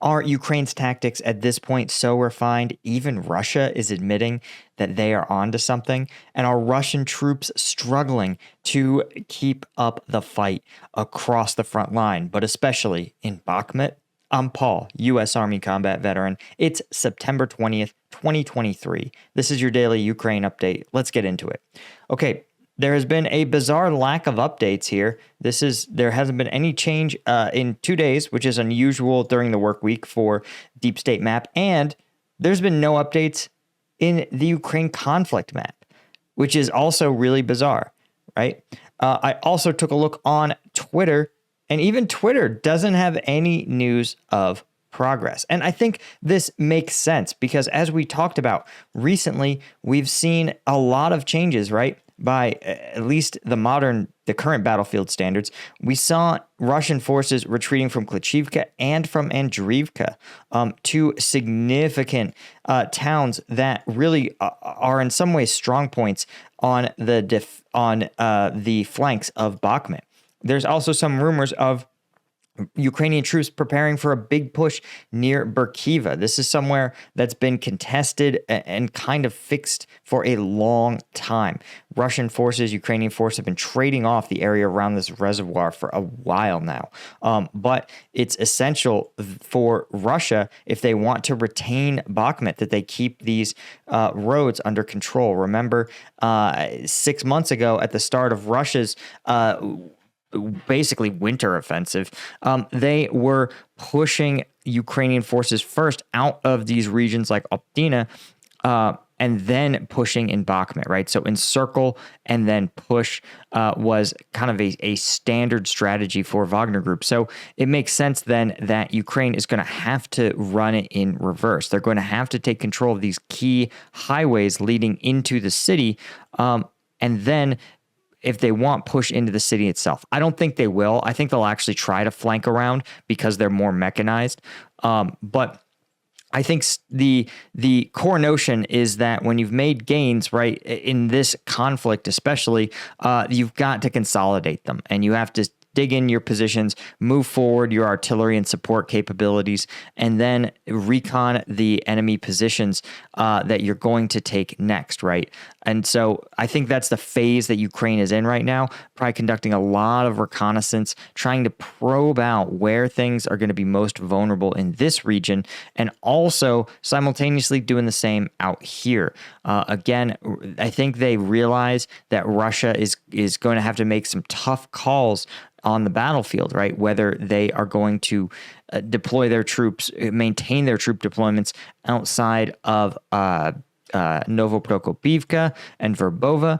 Are Ukraine's tactics at this point so refined, even Russia is admitting that they are onto something? And are Russian troops struggling to keep up the fight across the front line, but especially in Bakhmut? I'm Paul, U.S. Army combat veteran. It's September 20th, 2023. This is your daily Ukraine update. Let's get into it. Okay, there has been a bizarre lack of updates here. There hasn't been any change in 2 days, which is unusual during the work week for Deep State Map. And there's been no updates in the Ukraine conflict map, which is also really bizarre, right? I also took a look on Twitter, and even Twitter doesn't have any news of progress. And I think this makes sense because, as we talked about recently, we've seen a lot of changes, right? By at least the current battlefield standards. We saw Russian forces retreating from Klachivka and from Andriivka, two significant towns that really are in some ways strong points on the flanks of Bakhmut. There's also some rumors of Ukrainian troops preparing for a big push near Berkiva. This is somewhere that's been contested and kind of fixed for a long time. Russian forces, Ukrainian forces have been trading off the area around this reservoir for a while now. But it's essential for Russia, if they want to retain Bakhmut, that they keep these roads under control. Remember, 6 months ago at the start of Russia's basically winter offensive, they were pushing Ukrainian forces first out of these regions like Optina, and then pushing in Bakhmut, right? So encircle and then push was kind of a standard strategy for Wagner Group. So it makes sense then that Ukraine is going to have to run it in reverse. They're going to have to take control of these key highways leading into the city, and then if they want, push into the city itself. I don't think they will. I think they'll actually try to flank around because they're more mechanized. But I think the core notion is that when you've made gains, right, in this conflict especially, you've got to consolidate them, and you have to dig in your positions, move forward your artillery and support capabilities, and then recon the enemy positions that you're going to take next, right? And so I think that's the phase that Ukraine is in right now, probably conducting a lot of reconnaissance, trying to probe out where things are going to be most vulnerable in this region, and also simultaneously doing the same out here. Again, I think they realize that Russia is going to have to make some tough calls on the battlefield, right? Whether they are going to deploy their troops, maintain their troop deployments outside of Novoprokopivka and Verbova,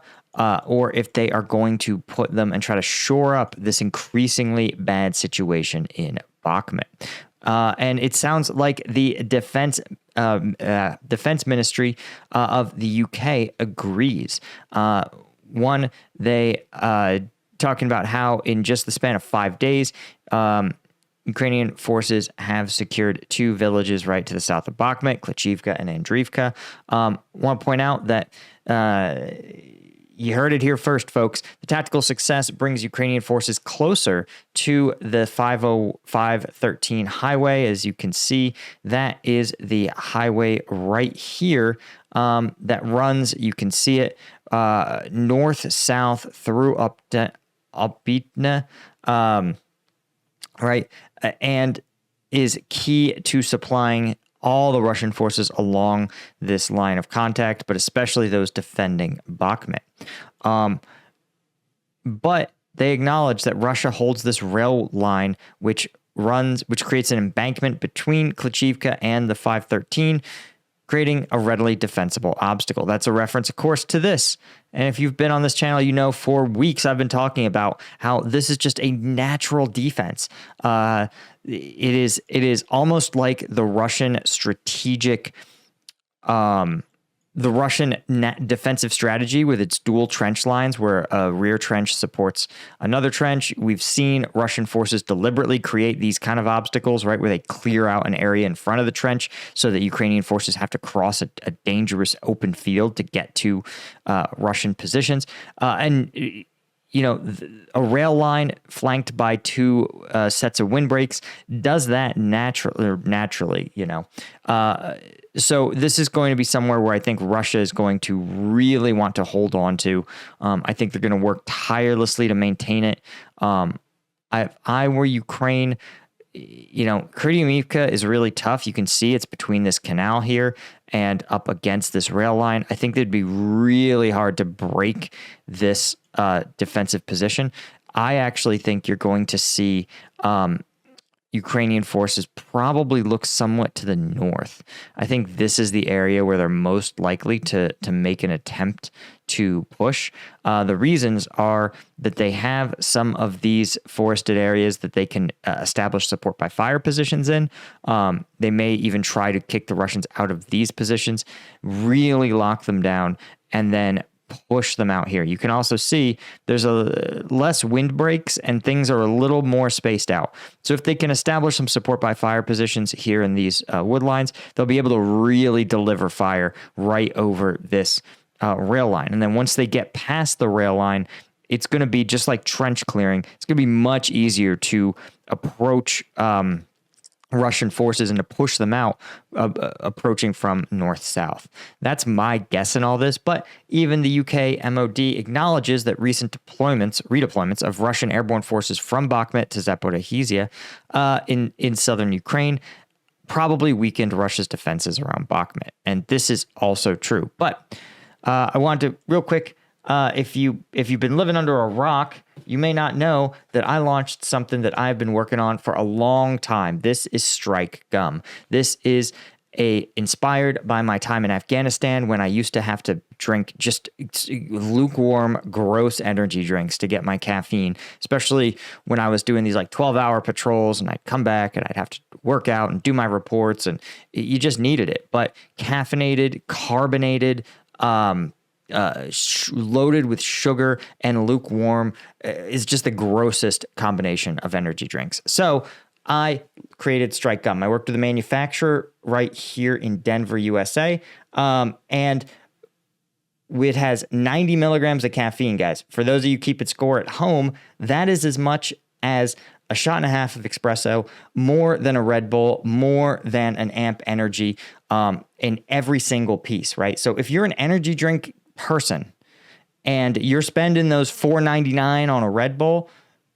or if they are going to put them and try to shore up this increasingly bad situation in Bakhmut. And it sounds like the defense ministry of the UK agrees. They talking about how in just the span of 5 days, Ukrainian forces have secured 2 villages right to the south of Bakhmut, Klachivka and Andriivka. Want to point out that you heard it here first, folks. The tactical success brings Ukrainian forces closer to the 50513 highway. As you can see, that is the highway right here that runs, you can see it, north-south through Opitna, right, and is key to supplying all the Russian forces along this line of contact, but especially those defending Bakhmut. But they acknowledge that Russia holds this rail line which creates an embankment between Klachivka and the 513, creating a readily defensible obstacle. That's a reference, of course, to this. And if you've been on this channel, you know for weeks I've been talking about how this is just a natural defense. It is almost like the Russian strategic, the Russian defensive strategy with its dual trench lines where a rear trench supports another trench. We've seen Russian forces deliberately create these kind of obstacles, right, where they clear out an area in front of the trench so that Ukrainian forces have to cross a dangerous open field to get to Russian positions. And a rail line flanked by two sets of windbreaks does that naturally. So this is going to be somewhere where I think Russia is going to really want to hold on to. I think they're going to work tirelessly to maintain it. If I were Ukraine, Kryvyi is really tough. You can see it's between this canal here and up against this rail line. I think it'd be really hard to break this defensive position. I actually think you're going to see Ukrainian forces probably look somewhat to the north. I think this is the area where they're most likely to make an attempt to push. The reasons are that they have some of these forested areas that they can establish support by fire positions in. They may even try to kick the Russians out of these positions, really lock them down, and then push them out here. You can also see there's less windbreaks and things are a little more spaced out. So if they can establish some support by fire positions here in these wood lines, they'll be able to really deliver fire right over this rail line. And then once they get past the rail line, it's going to be just like trench clearing. It's going to be much easier to approach Russian forces and to push them out, approaching from north-south. That's my guess in all this, but even the UK MOD acknowledges that recent redeployments of Russian airborne forces from Bakhmut to Zaporizhzhia in southern Ukraine probably weakened Russia's defenses around Bakhmut, and this is also true. But I want to, real quick, if you've been living under a rock, you may not know that I launched something that I've been working on for a long time. This is Strike Gum. This is inspired by my time in Afghanistan when I used to have to drink just lukewarm, gross energy drinks to get my caffeine, especially when I was doing these like 12-hour patrols and I'd come back and I'd have to work out and do my reports and you just needed it. But caffeinated, carbonated, loaded with sugar and lukewarm is just the grossest combination of energy drinks. So I created Strike Gum. I worked with a manufacturer right here in Denver, USA. And it has 90 milligrams of caffeine, guys. For those of you keeping score at home, that is as much as a shot and a half of espresso, more than a Red Bull, more than an Amp Energy in every single piece, right? So if you're an energy drink person and you're spending those $4.99 on a Red Bull,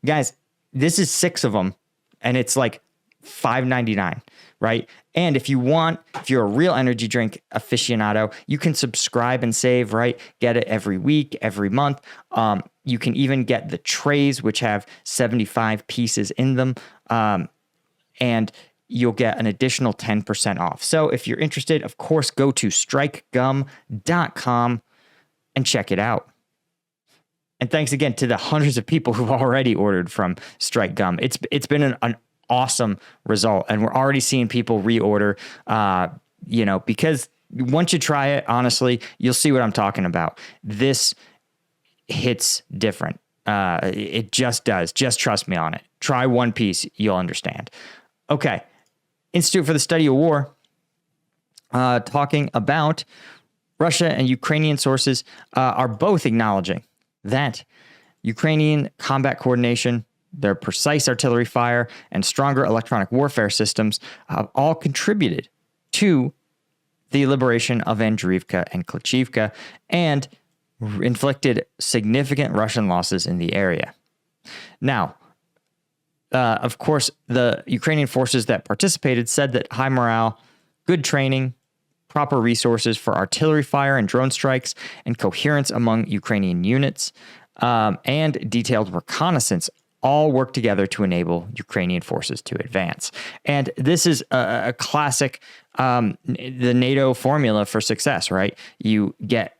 guys, this is 6 of them and it's like $5.99, right? And if you're a real energy drink aficionado, you can subscribe and save, right? Get it every week, every month. You can even get the trays, which have 75 pieces in them. And you'll get an additional 10% off. So if you're interested, of course, go to strikegum.com and check it out. And thanks again to the hundreds of people who've already ordered from Strike Gum. It's been an awesome result, and we're already seeing people reorder. Because once you try it, honestly, you'll see what I'm talking about. This hits different. It just does. Just trust me on it. Try one piece, you'll understand. Okay, Institute for the Study of War, talking about Russia and Ukrainian sources are both acknowledging that Ukrainian combat coordination, their precise artillery fire, and stronger electronic warfare systems have all contributed to the liberation of Andriivka and Klachivka and inflicted significant Russian losses in the area. Now, of course, the Ukrainian forces that participated said that high morale, good training, proper resources for artillery fire and drone strikes, and coherence among Ukrainian units, and detailed reconnaissance all work together to enable Ukrainian forces to advance. And this is a classic, the NATO formula for success, right? You get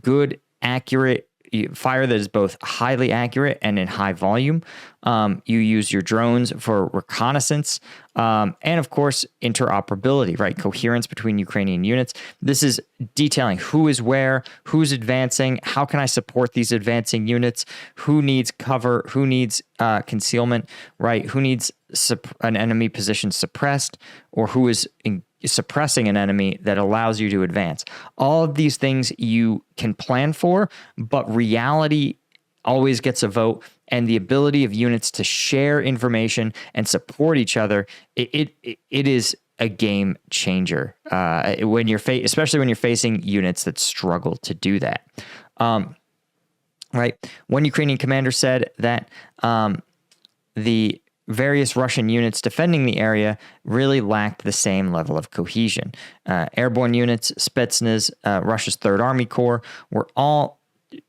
good, accurate fire that is both highly accurate and in high volume. You use your drones for reconnaissance, and of course, interoperability, right? Coherence between Ukrainian units. This is detailing who is where, who's advancing, how can I support these advancing units, who needs cover, who needs concealment, right? Who needs an enemy position suppressed, or who is suppressing an enemy that allows you to advance. All of these things you can plan for, but reality always gets a vote, and the ability of units to share information and support each other, it is a game changer when you're especially when you're facing units that struggle to do that. Right. One Ukrainian commander said that the various Russian units defending the area really lacked the same level of cohesion. Airborne units, Spetsnaz, Russia's Third Army Corps were all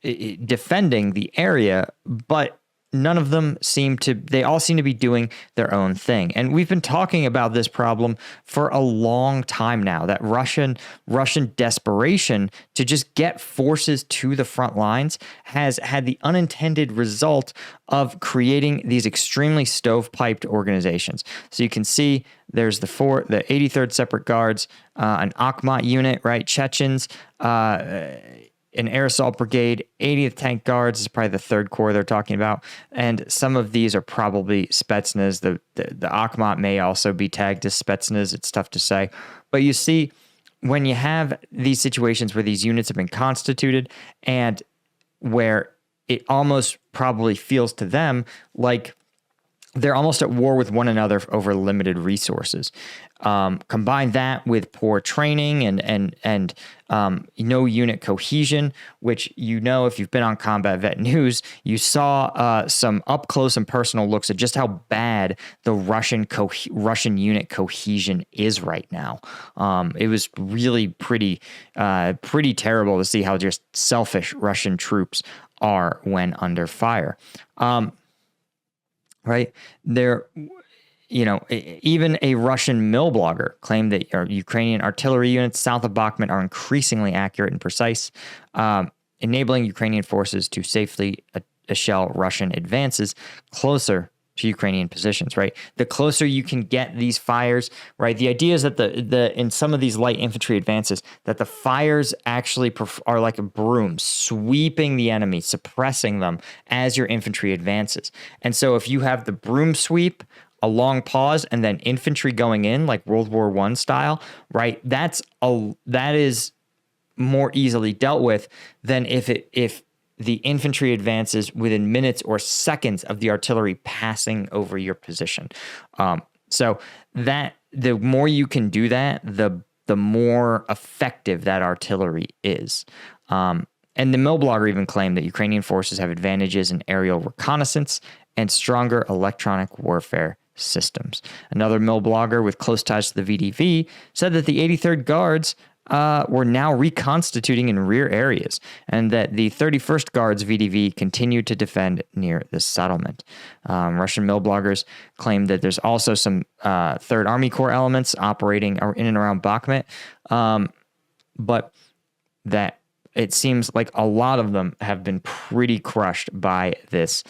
defending the area, but none of them they all seem to be doing their own thing. And we've been talking about this problem for a long time now, that Russian desperation to just get forces to the front lines has had the unintended result of creating these extremely stovepiped organizations. So you can see there's the 83rd Separate Guards, an Akhmat unit, right? Chechens, an air assault brigade, 80th Tank Guards is probably the third corps they're talking about, and some of these are probably Spetsnaz. The Akhmat may also be tagged as Spetsnaz. It's tough to say, but you see, when you have these situations where these units have been constituted and where it almost probably feels to them like they're almost at war with one another over limited resources. Combine that with poor training and no unit cohesion, which, if you've been on Combat Vet News, you saw some up close and personal looks at just how bad the Russian unit cohesion is right now. It was really pretty terrible to see how just selfish Russian troops are when under fire. Right there, even a Russian mill blogger claimed that Ukrainian artillery units south of Bakhmut are increasingly accurate and precise, enabling Ukrainian forces to safely shell Russian advances closer to Ukrainian positions, right? The closer you can get these fires, right? The idea is that in some of these light infantry advances, that the fires actually are like a broom sweeping the enemy, suppressing them as your infantry advances. And so if you have the broom sweep, a long pause, and then infantry going in like World War I style, right? That is more easily dealt with than if the infantry advances within minutes or seconds of the artillery passing over your position. So that the more you can do that, the more effective that artillery is. And the mill blogger even claimed that Ukrainian forces have advantages in aerial reconnaissance and stronger electronic warfare systems. Another mill blogger with close ties to the VDV said that the 83rd Guards were now reconstituting in rear areas, and that the 31st Guards VDV continued to defend near the settlement. Russian mill bloggers claimed that there's also some Third Army Corps elements operating in and around Bakhmut, but that it seems like a lot of them have been pretty crushed by this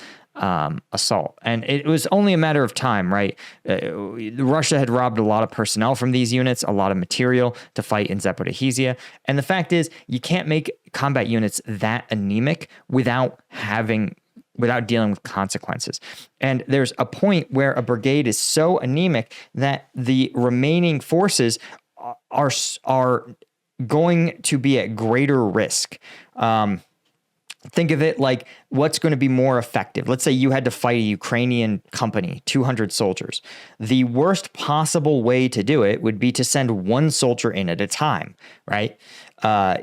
assault. And it was only a matter of time, right? Russia had robbed a lot of personnel from these units, a lot of material to fight in Zaporizhzhia. And the fact is, you can't make combat units that anemic without dealing with consequences. And there's a point where a brigade is so anemic that the remaining forces are going to be at greater risk. Think of it like what's going to be more effective. Let's say you had to fight a Ukrainian company, 200 soldiers. The worst possible way to do it would be to send one soldier in at a time, right?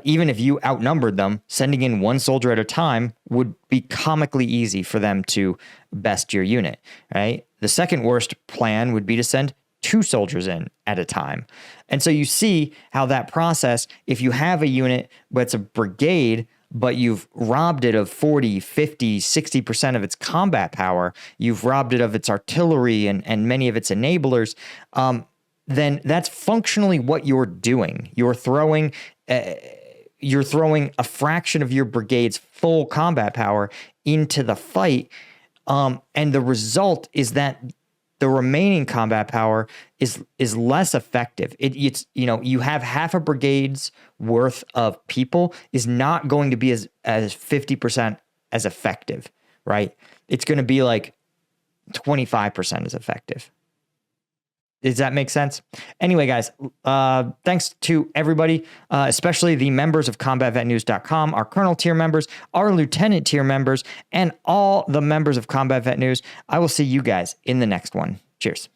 Even if you outnumbered them, sending in one soldier at a time would be comically easy for them to best your unit, right? The second worst plan would be to send two soldiers in at a time. And so you see how that process, if you have a unit that's a brigade, but you've robbed it of 40, 50, 60% of its combat power, you've robbed it of its artillery and many of its enablers, then that's functionally what you're doing. You're throwing a fraction of your brigade's full combat power into the fight, and the result is that the remaining combat power is less effective. It's you have half a brigade's worth of people is not going to be as 50% as effective, right? It's going to be like 25% as effective. Does that make sense? Anyway, guys, thanks to everybody, especially the members of combatvetnews.com, our colonel tier members, our lieutenant tier members, and all the members of Combat Vet News. I will see you guys in the next one. Cheers.